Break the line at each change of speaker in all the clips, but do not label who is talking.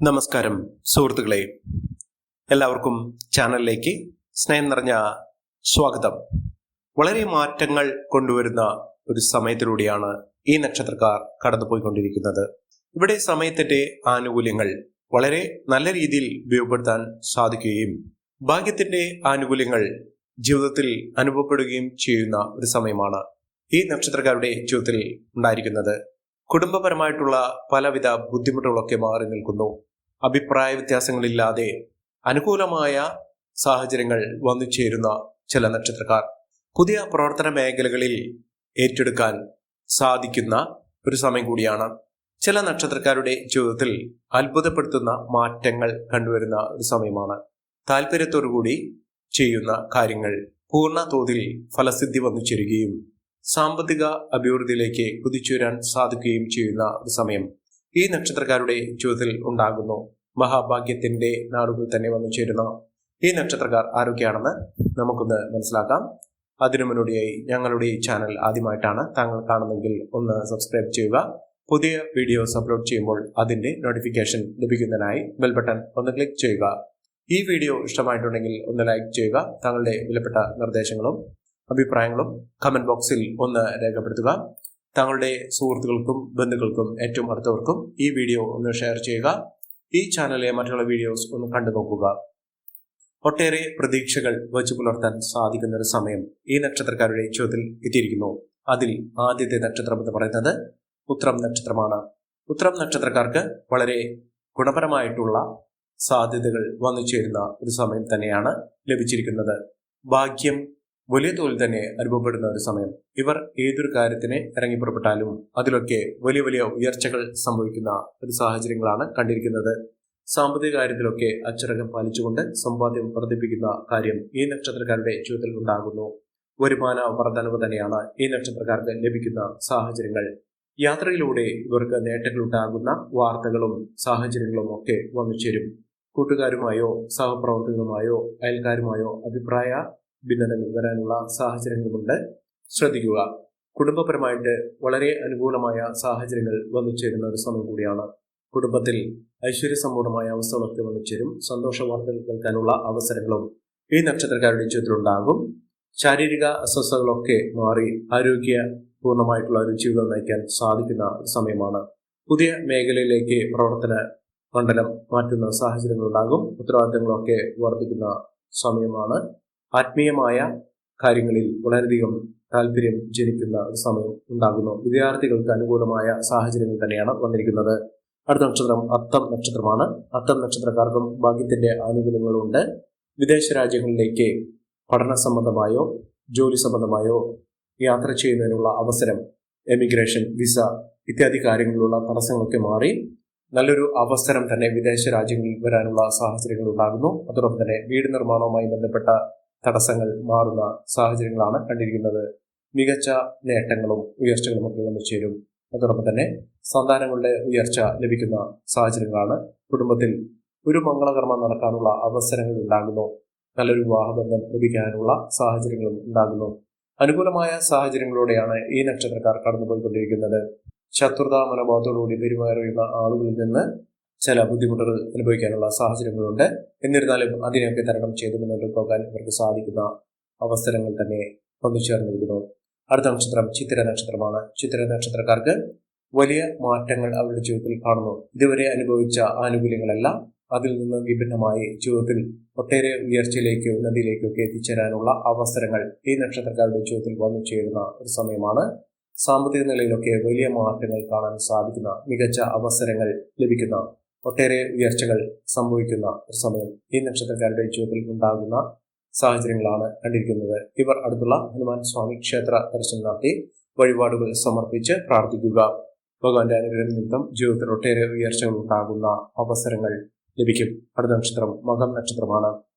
നമസ്കാരം സുഹൃത്തുക്കളെ, എല്ലാവർക്കും ചാനലിലേക്ക് സ്നേഹം നിറഞ്ഞ സ്വാഗതം. വളരെ മാറ്റങ്ങൾ കൊണ്ടുവരുന്ന ഒരു സമയത്തിലൂടെയാണ് ഈ നക്ഷത്രക്കാർ കടന്നുപോയിക്കൊണ്ടിരിക്കുന്നത്. ഇവിടെ സമയത്തിന്റെ ആനുകൂല്യങ്ങൾ വളരെ നല്ല രീതിയിൽ ഉപയോഗപ്പെടുത്താൻ സാധിക്കുകയും ഭാഗ്യത്തിന്റെ ആനുകൂല്യങ്ങൾ ജീവിതത്തിൽ അനുഭവപ്പെടുകയും ചെയ്യുന്ന ഒരു സമയമാണ് ഈ നക്ഷത്രക്കാരുടെ ജീവിതത്തിൽ ഉണ്ടായിരിക്കുന്നത്. കുടുംബപരമായിട്ടുള്ള പലവിധ ബുദ്ധിമുട്ടുകളൊക്കെ മാറി നിൽക്കുന്നു. അഭിപ്രായ വ്യത്യാസങ്ങളില്ലാതെ അനുകൂലമായ സാഹചര്യങ്ങൾ വന്നു ചേരുന്ന ചില നക്ഷത്രക്കാർ പുതിയ പ്രവർത്തന മേഖലകളിൽ ഏറ്റെടുക്കാൻ സാധിക്കുന്ന ഒരു സമയം കൂടിയാണ്. ചില നക്ഷത്രക്കാരുടെ ജീവിതത്തിൽ അത്ഭുതപ്പെടുത്തുന്ന മാറ്റങ്ങൾ കണ്ടുവരുന്ന ഒരു സമയമാണ്. താല്പര്യത്തോടുകൂടി ചെയ്യുന്ന കാര്യങ്ങൾ പൂർണ്ണ തോതിൽ ഫലസിദ്ധി വന്നു ചേരുകയും സാമ്പത്തിക അഭിവൃദ്ധിയിലേക്ക് കുതിച്ചുവരാൻ സാധിക്കുകയും ചെയ്യുന്ന ഒരു സമയം ഈ നക്ഷത്രക്കാരുടെ ജീവിതത്തിൽ ഉണ്ടാകുന്നു. മഹാഭാഗ്യത്തിന്റെ നാടുകൾ തന്നെ വന്നു ചേരുന്ന ഈ നക്ഷത്രക്കാർ ആരൊക്കെയാണെന്ന് നമുക്കൊന്ന് മനസ്സിലാക്കാം. അതിനു മുന്നോടിയായി ഞങ്ങളുടെ ഈ ചാനൽ ആദ്യമായിട്ടാണ് താങ്കൾ കാണുന്നെങ്കിൽ ഒന്ന് സബ്സ്ക്രൈബ് ചെയ്യുക. പുതിയ വീഡിയോസ് അപ്ലോഡ് ചെയ്യുമ്പോൾ അതിന്റെ നോട്ടിഫിക്കേഷൻ ലഭിക്കുന്നതിനായി ബെൽ ബട്ടൺ ഒന്ന് ക്ലിക്ക് ചെയ്യുക. ഈ വീഡിയോ ഇഷ്ടമായിട്ടുണ്ടെങ്കിൽ ഒന്ന് ലൈക്ക് ചെയ്യുക. താങ്കളുടെ വിലപ്പെട്ട നിർദ്ദേശങ്ങളും അഭിപ്രായങ്ങളും കമന്റ് ബോക്സിൽ ഒന്ന് രേഖപ്പെടുത്തുക. താങ്കളുടെ സുഹൃത്തുക്കൾക്കും ബന്ധുക്കൾക്കും ഏറ്റവും അടുത്തവർക്കും ഈ വീഡിയോ ഒന്ന് ഷെയർ ചെയ്യുക. ഈ ചാനലിലെ മറ്റുള്ള വീഡിയോസ് ഒന്ന് കണ്ടു നോക്കുക. ഒട്ടേറെ പ്രതീക്ഷകൾ വച്ചു പുലർത്താൻ സാധിക്കുന്ന ഒരു സമയം ഈ നക്ഷത്രക്കാരുടെ ജീവിതത്തിൽ എത്തിയിരിക്കുന്നു. അതിൽ ആദ്യത്തെ നക്ഷത്രം എന്ന് പറയുന്നത് ഉത്രം നക്ഷത്രമാണ്. ഉത്രം നക്ഷത്രക്കാർക്ക് വളരെ ഗുണപരമായിട്ടുള്ള സാധ്യതകൾ വന്നു ചേരുന്ന ഒരു സമയം തന്നെയാണ് ലഭിച്ചിരിക്കുന്നത്. ഭാഗ്യം വലിയ തോതിൽ തന്നെ അനുഭവപ്പെടുന്ന ഒരു സമയം. ഇവർ ഏതൊരു കാര്യത്തിന് ഇറങ്ങിപ്പുറപ്പെട്ടാലും അതിലൊക്കെ വലിയ വലിയ ഉയർച്ചകൾ സംഭവിക്കുന്ന ഒരു സാഹചര്യങ്ങളാണ് കണ്ടിരിക്കുന്നത്. സാമ്പത്തിക കാര്യത്തിലൊക്കെ അച്ചടക്കം പാലിച്ചുകൊണ്ട് സമ്പാദ്യം വർദ്ധിപ്പിക്കുന്ന കാര്യം ഈ നക്ഷത്രക്കാരുടെ ജീവിതത്തിൽ ഉണ്ടാകുന്നു. വരുമാന വർധനവ് തന്നെയാണ് ഈ നക്ഷത്രക്കാർക്ക് ലഭിക്കുന്ന സാഹചര്യങ്ങൾ. യാത്രയിലൂടെ ഇവർക്ക് നേട്ടങ്ങളുണ്ടാകുന്ന വാർത്തകളും സാഹചര്യങ്ങളും ഒക്കെ വന്നു ചേരും. കൂട്ടുകാരുമായോ സഹപ്രവർത്തകരുമായോ അയൽക്കാരുമായോ അഭിപ്രായ ഭിന്നതകൾ വരാനുള്ള സാഹചര്യങ്ങളുമുണ്ട്. ശ്രദ്ധിക്കുക. കുടുംബപരമായിട്ട് വളരെ അനുകൂലമായ സാഹചര്യങ്ങൾ വന്നു ചേരുന്ന ഒരു സമയം കൂടിയാണ്. കുടുംബത്തിൽ ഐശ്വര്യസമ്പൂർണമായ അവസ്ഥകളൊക്കെ വന്നു ചേരും. സന്തോഷ വാർത്തകൾ കേൾക്കാനുള്ള അവസരങ്ങളും ഈ നക്ഷത്രക്കാരുടെ ജീവിതത്തിലുണ്ടാകും. ശാരീരിക അസ്വസ്ഥതകളൊക്കെ മാറി ആരോഗ്യപൂർണമായിട്ടുള്ള ഒരു ജീവിതം നയിക്കാൻ സാധിക്കുന്ന ഒരു സമയമാണ്. പുതിയ മേഖലയിലേക്ക് പ്രവർത്തന മണ്ഡലം മാറ്റുന്ന സാഹചര്യങ്ങളുണ്ടാകും. ഉത്തരവാദിത്തങ്ങളൊക്കെ വർദ്ധിക്കുന്ന സമയമാണ്. ആത്മീയമായ കാര്യങ്ങളിൽ വളരെയധികം താല്പര്യം ജനിക്കുന്ന ഒരു സമയം ഉണ്ടാകുന്നു. വിദ്യാർത്ഥികൾക്ക് അനുകൂലമായ സാഹചര്യങ്ങൾ തന്നെയാണ് വന്നിരിക്കുന്നത്. അടുത്ത നക്ഷത്രം അത്തം നക്ഷത്രമാണ്. അത്തം നക്ഷത്രക്കാർക്കും ഭാഗ്യത്തിന്റെ ആനുകൂല്യങ്ങളുണ്ട്. വിദേശ രാജ്യങ്ങളിലേക്ക് പഠന സംബന്ധമായോ ജോലി സംബന്ധമായോ യാത്ര ചെയ്യുന്നതിനുള്ള അവസരം, എമിഗ്രേഷൻ, വിസ ഇത്യാദി കാര്യങ്ങളിലുള്ള തടസ്സങ്ങളൊക്കെ മാറി നല്ലൊരു അവസരം തന്നെ വിദേശ രാജ്യങ്ങളിൽ വരാനുള്ള സാഹചര്യങ്ങൾ ഉണ്ടാകുന്നു. അതോടൊപ്പം തന്നെ വീട് നിർമ്മാണവുമായി ബന്ധപ്പെട്ട തടസ്സങ്ങൾ മാറുന്ന സാഹചര്യങ്ങളാണ് കണ്ടിരിക്കുന്നത്. മികച്ച നേട്ടങ്ങളും ഉയർച്ചകളും ഒക്കെ വന്നു ചേരും. അതോടൊപ്പം തന്നെ സന്താനങ്ങളുടെ ഉയർച്ച ലഭിക്കുന്ന സാഹചര്യങ്ങളാണ്. കുടുംബത്തിൽ ഒരു മംഗളകർമ്മം നടക്കാനുള്ള അവസരങ്ങൾ ഉണ്ടാകുന്നു. നല്ലൊരു വിവാഹബന്ധം ലഭിക്കാനുള്ള സാഹചര്യങ്ങളും ഉണ്ടാകുന്നു. അനുകൂലമായ സാഹചര്യങ്ങളോടെയാണ് ഈ നക്ഷത്രക്കാർ കടന്നുപോയിക്കൊണ്ടിരിക്കുന്നത്. ശത്രുതാ മനോഭാവത്തോടുകൂടി പെരുമാറുന്ന ആളുകളിൽ നിന്ന് ചില ബുദ്ധിമുട്ടുകൾ അനുഭവിക്കാനുള്ള സാഹചര്യങ്ങളുണ്ട്. എന്നിരുന്നാലും അതിനെയൊക്കെ തരണം ചെയ്ത് മുന്നോട്ട് പോകാൻ ഇവർക്ക് സാധിക്കുന്ന അവസരങ്ങൾ തന്നെ വന്നു ചേർന്നിരിക്കുന്നു. അടുത്ത നക്ഷത്രം ചിത്തിര നക്ഷത്രമാണ്. ചിത്തിര നക്ഷത്രക്കാർക്ക് വലിയ മാറ്റങ്ങൾ അവരുടെ ജീവിതത്തിൽ കാണുന്നു. ഇതുവരെ അനുഭവിച്ച ആനുകൂല്യങ്ങളല്ല, അതിൽ നിന്ന് വിഭിന്നമായി ജീവിതത്തിൽ ഒട്ടേറെ ഉയർച്ചയിലേക്കോ ഉന്നതിയിലേക്കൊക്കെ എത്തിച്ചേരാനുള്ള അവസരങ്ങൾ ഈ നക്ഷത്രക്കാരുടെ ജീവിതത്തിൽ വന്നു ചേരുന്ന ഒരു സമയമാണ്. സാമ്പത്തിക നിലയിലൊക്കെ വലിയ മാറ്റങ്ങൾ കാണാൻ സാധിക്കുന്ന, മികച്ച അവസരങ്ങൾ ലഭിക്കുന്ന, ഒട്ടേറെ ഉയർച്ചകൾ സംഭവിക്കുന്ന ഒരു സമയം ഈ നക്ഷത്രക്കാരുടെ ജീവിതത്തിൽ ഉണ്ടാകുന്ന സാഹചര്യങ്ങളാണ് കണ്ടിരിക്കുന്നത്. ഇവർ അടുത്തുള്ള ഹനുമാൻ സ്വാമി ക്ഷേത്ര ദർശനം നടത്തി വഴിപാടുകൾ സമർപ്പിച്ച് പ്രാർത്ഥിക്കുക. ഭഗവാന്റെ അനുഗ്രഹം നിമിത്തം ജീവിതത്തിൽ ഒട്ടേറെ ഉയർച്ചകൾ ഉണ്ടാകുന്ന അവസരങ്ങൾ ലഭിക്കും. അടുത്ത നക്ഷത്രം മകം നക്ഷത്രമാണ്.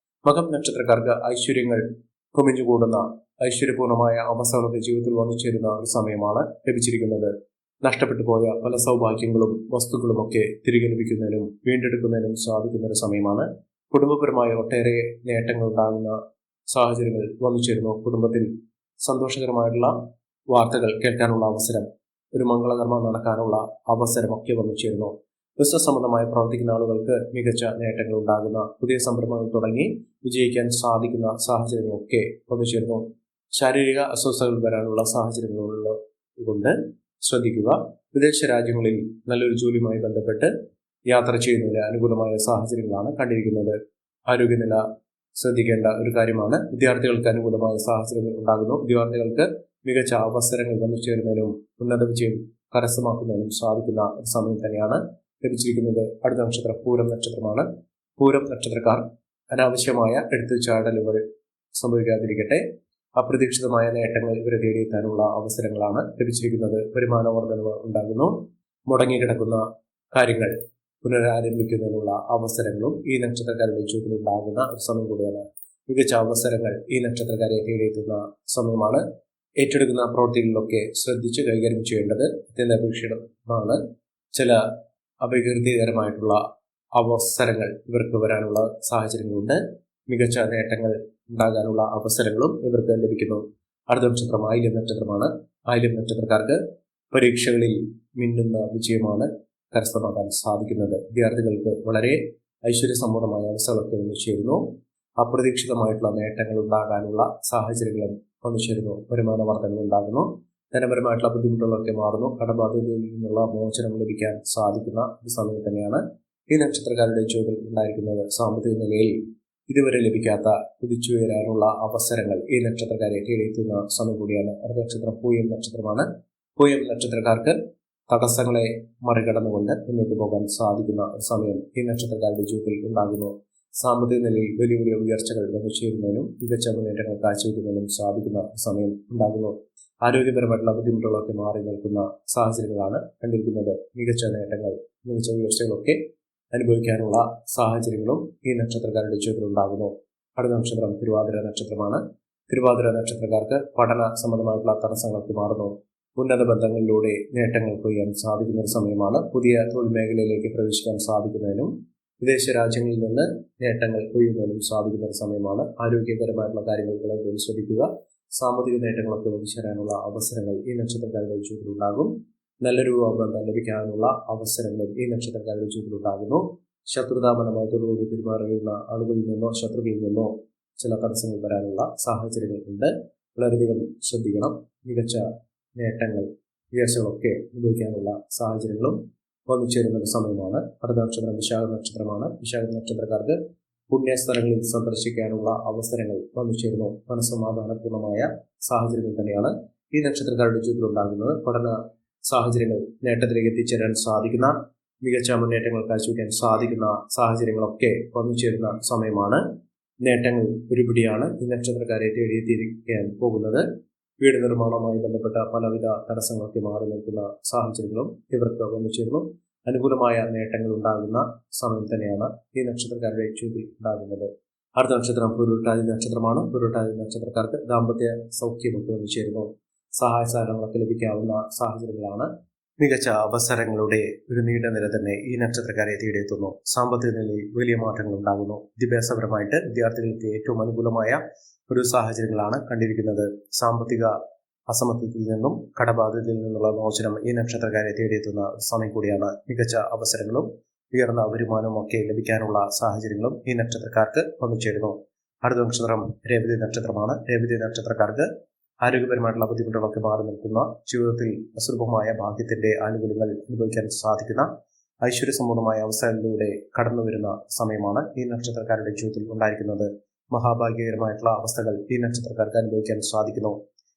മകം നക്ഷത്രക്കാർക്ക് ഐശ്വര്യങ്ങൾ കുമിഞ്ഞുകൂടുന്ന, ഐശ്വര്യപൂർണമായ അവസ്ഥകളൊക്കെ ജീവിതത്തിൽ വന്നു ചേരുന്ന ഒരു സമയമാണ് ലഭിച്ചിരിക്കുന്നത്. നഷ്ടപ്പെട്ടു പോയ പല സൗഭാഗ്യങ്ങളും വസ്തുക്കളുമൊക്കെ തിരികെ ലഭിക്കുന്നതിനും വീണ്ടെടുക്കുന്നതിനും സാധിക്കുന്ന ഒരു സമയമാണ്. കുടുംബപരമായ ഒട്ടേറെ നേട്ടങ്ങൾ ഉണ്ടാകുന്ന സാഹചര്യങ്ങൾ വന്നു ചേരുന്നു. കുടുംബത്തിൽ സന്തോഷകരമായിട്ടുള്ള വാർത്തകൾ കേൾക്കാനുള്ള അവസരം, ഒരു മംഗളകർമ്മം നടക്കാനുള്ള അവസരമൊക്കെ വന്നു ചേരുന്നു. ബിസിനസ് സംബന്ധമായി പ്രവർത്തിക്കുന്ന ആളുകൾക്ക് മികച്ച നേട്ടങ്ങൾ ഉണ്ടാകുന്ന, പുതിയ സംരംഭങ്ങൾ തുടങ്ങി വിജയിക്കാൻ സാധിക്കുന്ന സാഹചര്യങ്ങളൊക്കെ വന്നുചേരുന്നു. ശാരീരിക അസ്വസ്ഥതകൾ വരാനുള്ള സാഹചര്യങ്ങളുള്ളത് കൊണ്ട് ശ്രദ്ധിക്കുക. വിദേശ രാജ്യങ്ങളിൽ നല്ലൊരു ജോലിയുമായി ബന്ധപ്പെട്ട് യാത്ര ചെയ്യുന്നതിന് അനുകൂലമായ സാഹചര്യങ്ങളാണ് കണ്ടിരിക്കുന്നത്. ആരോഗ്യനില ശ്രദ്ധിക്കേണ്ട ഒരു കാര്യമാണ്. വിദ്യാർത്ഥികൾക്ക് അനുകൂലമായ സാഹചര്യങ്ങൾ ഉണ്ടാകുന്നു. വിദ്യാർത്ഥികൾക്ക് മികച്ച അവസരങ്ങൾ വന്നു ചേരുന്നതിനും ഉന്നത വിജയം കരസ്ഥമാക്കുന്നതിനും സാധിക്കുന്ന ഒരു സമയം തന്നെയാണ് ലഭിച്ചിരിക്കുന്നത്. അടുത്ത നക്ഷത്രം പൂരം നക്ഷത്രമാണ്. പൂരം നക്ഷത്രക്കാർ അനാവശ്യമായ എടുത്തുചാടലുകൾ സംഭവിക്കാതിരിക്കട്ടെ. അപ്രതീക്ഷിതമായ നേട്ടങ്ങൾ ഇവരെ തേടിയെത്താനുള്ള അവസരങ്ങളാണ് ലഭിച്ചിരിക്കുന്നത്. വരുമാന വർധനവ് ഉണ്ടാകുന്നു. മുടങ്ങിക്കിടക്കുന്ന കാര്യങ്ങൾ പുനരാരംഭിക്കുന്നതിനുള്ള അവസരങ്ങളും ഈ നക്ഷത്രക്കാരുടെ ജീവിതത്തിൽ ഉണ്ടാകുന്ന ഒരു സമയം കൂടിയാണ്. മികച്ച അവസരങ്ങൾ ഈ നക്ഷത്രക്കാരെ തേടിയെത്തുന്ന സമയമാണ്. ഏറ്റെടുക്കുന്ന പ്രവൃത്തികളിലൊക്കെ ശ്രദ്ധിച്ച് കൈകാര്യം ചെയ്യേണ്ടത് അത്യന്താപേക്ഷിതമാണ്. ചില അപകീർത്തികരമായിട്ടുള്ള അവസരങ്ങൾ ഇവർക്ക് വരാനുള്ള സാഹചര്യങ്ങളുണ്ട്. മികച്ച നേട്ടങ്ങൾ ഉണ്ടാകാനുള്ള അവസരങ്ങളും ഇവർക്ക് ലഭിക്കുന്നു. അടുത്ത നക്ഷത്രം ആയില്യം നക്ഷത്രമാണ്. ആയില്യം നക്ഷത്രക്കാർക്ക് പരീക്ഷകളിൽ മിന്നുന്ന വിജയമാണ് കരസ്ഥമാക്കാൻ സാധിക്കുന്നത്. വിദ്യാർത്ഥികൾക്ക് വളരെ ഐശ്വര്യസമ്പൂർണമായ അവസ്ഥകളൊക്കെ വന്നു ചേരുന്നു. അപ്രതീക്ഷിതമായിട്ടുള്ള നേട്ടങ്ങൾ ഉണ്ടാകാനുള്ള സാഹചര്യങ്ങളും വന്നു ചേരുന്നു. വരുമാന വർധനകൾ ഉണ്ടാകുന്നു. ധനപരമായിട്ടുള്ള ബുദ്ധിമുട്ടുകളൊക്കെ മാറുന്നു. കടബാധ്യതയിൽ നിന്നുള്ള മോചനം ലഭിക്കാൻ സാധിക്കുന്ന ഒരു സമയം തന്നെയാണ് ഈ നക്ഷത്രക്കാരുടെ ജീവിതത്തിൽ ഉണ്ടായിരിക്കുന്നത്. സാമ്പത്തിക നിലയിൽ ഇതുവരെ ലഭിക്കാത്ത കുതിച്ചുയരാനുള്ള അവസരങ്ങൾ ഈ നക്ഷത്രക്കാരെ തേടിയെത്തുന്ന സമയം കൂടിയാണ്. അടുത്ത നക്ഷത്രം പൂയം നക്ഷത്രമാണ്. പൂയം നക്ഷത്രക്കാർക്ക് തടസ്സങ്ങളെ മറികടന്നുകൊണ്ട് മുന്നോട്ട് പോകാൻ സാധിക്കുന്ന സമയം ഈ നക്ഷത്രക്കാരുടെ ജീവിതത്തിൽ ഉണ്ടാകുന്നു. സാമ്പത്തിക നിലയിൽ വലിയ വലിയ ഉയർച്ചകൾ വന്നു ചേരുന്നതിനും മികച്ച മുന്നേറ്റങ്ങൾ കാഴ്ചവെക്കുന്നതിനും സാധിക്കുന്ന സമയം ഉണ്ടാകുന്നു. ആരോഗ്യപരമായിട്ടുള്ള ബുദ്ധിമുട്ടുകളൊക്കെ മാറി നിൽക്കുന്ന സാഹചര്യങ്ങളാണ് കണ്ടിരിക്കുന്നത്. മികച്ച നേട്ടങ്ങൾ, മികച്ച ഉയർച്ചകളൊക്കെ അനുഭവിക്കാനുള്ള സാഹചര്യങ്ങളും ഈ നക്ഷത്രക്കാരുടെ ജീവിതത്തിൽ ഉണ്ടാകുന്നു. അടുത്ത നക്ഷത്രം തിരുവാതിര നക്ഷത്രമാണ്. തിരുവാതിര നക്ഷത്രക്കാർക്ക് പഠന സംബന്ധമായിട്ടുള്ള തടസ്സങ്ങൾക്ക് മാറുന്നു. ഉന്നത ബന്ധങ്ങളിലൂടെ നേട്ടങ്ങൾ കൊയ്യാൻ സാധിക്കുന്ന ഒരു സമയമാണ്. പുതിയ തൊഴിൽ മേഖലയിലേക്ക് പ്രവേശിക്കാൻ സാധിക്കുന്നതിനും വിദേശ രാജ്യങ്ങളിൽ നിന്ന് നേട്ടങ്ങൾ കൊയ്യുന്നതിനും സാധിക്കുന്ന ഒരു സമയമാണ്. ആരോഗ്യപരമായിട്ടുള്ള കാര്യങ്ങൾ വളരെ ശ്രദ്ധിക്കുക. സാമ്പത്തിക നേട്ടങ്ങളൊക്കെ വഹിച്ചേരാനുള്ള അവസരങ്ങൾ ഈ നക്ഷത്രക്കാരുടെ ജീവിതത്തിൽ ഉണ്ടാകും. നല്ലൊരു ബന്ധം ലഭിക്കാനുള്ള അവസരങ്ങളും ഈ നക്ഷത്രക്കാരുടെ ജീവിതത്തിൽ ഉണ്ടാകുന്നു. ശത്രുതാപരമായതോടുകൂടി പെരുമാറുന്ന ആളുകളിൽ നിന്നോ ശത്രുക്കളിൽ നിന്നോ ചില തടസ്സങ്ങൾ വരാനുള്ള സാഹചര്യങ്ങൾ ഉണ്ട്. വളരെയധികം ശ്രദ്ധിക്കണം. മികച്ച നേട്ടങ്ങൾ, ഉയർച്ചകളൊക്കെ അനുഭവിക്കാനുള്ള സാഹചര്യങ്ങളും വന്നു ചേരുന്ന ഒരു സമയമാണ്. അടുത്ത നക്ഷത്രം വിശാഖ നക്ഷത്രമാണ്. വിശാഖ നക്ഷത്രക്കാർക്ക് പുണ്യസ്ഥലങ്ങളിൽ സന്ദർശിക്കാനുള്ള അവസരങ്ങൾ വന്നു ചേരുന്നു. മനസ്സമാധാനപൂർണമായ സാഹചര്യങ്ങൾ തന്നെയാണ് ഈ നക്ഷത്രക്കാരുടെ ജീവിതത്തിൽ ഉണ്ടാകുന്നത്. പഠന സാഹചര്യങ്ങൾ നേട്ടത്തിലേക്ക് എത്തിച്ചേരാൻ സാധിക്കുന്ന, മികച്ച മുന്നേറ്റങ്ങൾ കാഴ്ചവെക്കാൻ സാധിക്കുന്ന സാഹചര്യങ്ങളൊക്കെ വന്നു ചേരുന്ന സമയമാണ്. നേട്ടങ്ങൾ ഒരുപിടിയാണ് ഈ നക്ഷത്രക്കാരെ തേടിയെത്തിയിരിക്കാൻ പോകുന്നത്. വീട് നിർമ്മാണവുമായി ബന്ധപ്പെട്ട പലവിധ തടസ്സങ്ങളൊക്കെ മാറി നിൽക്കുന്ന സാഹചര്യങ്ങളും ഇവർക്ക് വന്നു ചേരുന്നു. അനുകൂലമായ നേട്ടങ്ങൾ ഉണ്ടാകുന്ന സമയം തന്നെയാണ് ഈ നക്ഷത്രക്കാരുടെ ജീവിതത്തിൽ ഉണ്ടാകുന്നത്. അടുത്ത നക്ഷത്രം പൂരുരുട്ടാതി നക്ഷത്രമാണ്. പൂരുരുട്ടാതി നക്ഷത്രക്കാർക്ക് ദാമ്പത്യ സൗഖ്യമൊക്കെ വന്നു ചേരുന്നു. സഹായ സഹകരണങ്ങളൊക്കെ ലഭിക്കാവുന്ന സാഹചര്യങ്ങളാണ്. മികച്ച അവസരങ്ങളുടെ ഒരു നീണ്ട നിര തന്നെ ഈ നക്ഷത്രക്കാരെ തേടിയെത്തുന്നു. സാമ്പത്തിക നിലയിൽ വലിയ മാറ്റങ്ങൾ ഉണ്ടാകുന്നു. വിദ്യാഭ്യാസപരമായിട്ട് വിദ്യാർത്ഥികൾക്ക് ഏറ്റവും അനുകൂലമായ ഒരു സാഹചര്യങ്ങളാണ് കണ്ടിരിക്കുന്നത്. സാമ്പത്തിക അസമത്വത്തിൽ നിന്നും കടബാധ്യതയിൽ നിന്നുള്ള മോചനം ഈ നക്ഷത്രക്കാരെ തേടിയെത്തുന്ന സമയം കൂടിയാണ്. മികച്ച അവസരങ്ങളും ഉയർന്ന വരുമാനവും ഒക്കെ ലഭിക്കാനുള്ള സാഹചര്യങ്ങളും ഈ നക്ഷത്രക്കാർക്ക് വന്നു ചേരുന്നു. അടുത്ത നക്ഷത്രം രേവതി നക്ഷത്രമാണ്. രേവതി നക്ഷത്രക്കാർക്ക് ആരോഗ്യപരമായിട്ടുള്ള ബുദ്ധിമുട്ടുകളൊക്കെ മാറി നിൽക്കുന്ന, ജീവിതത്തിൽ അസുലഭമായ ഭാഗ്യത്തിന്റെ ആനുകൂല്യങ്ങൾ അനുഭവിക്കാൻ സാധിക്കുന്ന, ഐശ്വര്യസമ്പൂർണമായ അവസരങ്ങളിലൂടെ കടന്നു വരുന്ന സമയമാണ് ഈ നക്ഷത്രക്കാരുടെ ജീവിതത്തിൽ ഉണ്ടായിരിക്കുന്നത്. മഹാഭാഗ്യകരമായിട്ടുള്ള അവസ്ഥകൾ ഈ നക്ഷത്രക്കാർക്ക് അനുഭവിക്കാൻ സാധിക്കുന്നു.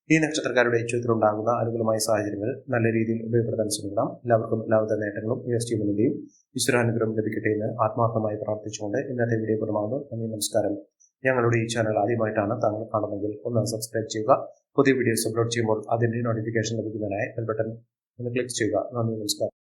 ഈ നക്ഷത്രക്കാരുടെ ജീവിതത്തിൽ ഉണ്ടാകുന്ന അനുകൂലമായ സാഹചര്യങ്ങൾ നല്ല രീതിയിൽ ഉപയോഗപ്പെടുത്താൻ ശ്രമിക്കണം. എല്ലാവർക്കും എല്ലാവിധ നേട്ടങ്ങളും ഉയർച്ചയും ഈശ്വരാനുഗ്രഹം ലഭിക്കട്ടെ എന്ന് ആത്മാർത്ഥമായി പ്രാർത്ഥിച്ചുകൊണ്ട് ഇന്നത്തെ വീഡിയോ പൂർണ്ണമാകുന്നു. നന്ദി, നമസ്കാരം. ഞങ്ങളുടെ ഈ ചാനൽ ആദ്യമായിട്ടാണ് താങ്കൾ കാണുന്നതെങ്കിൽ ഒന്ന് സബ്സ്ക്രൈബ് ചെയ്യുക. പുതിയ വീഡിയോസ് അപ്ലോഡ് ചെയ്യുമ്പോൾ അതിന്റെ നോട്ടിഫിക്കേഷൻ ലഭിക്കുന്നതിനായി ബെൽ ബട്ടൺ ഒന്ന് ക്ലിക്ക് ചെയ്യുക. നന്ദി, നമസ്കാരം.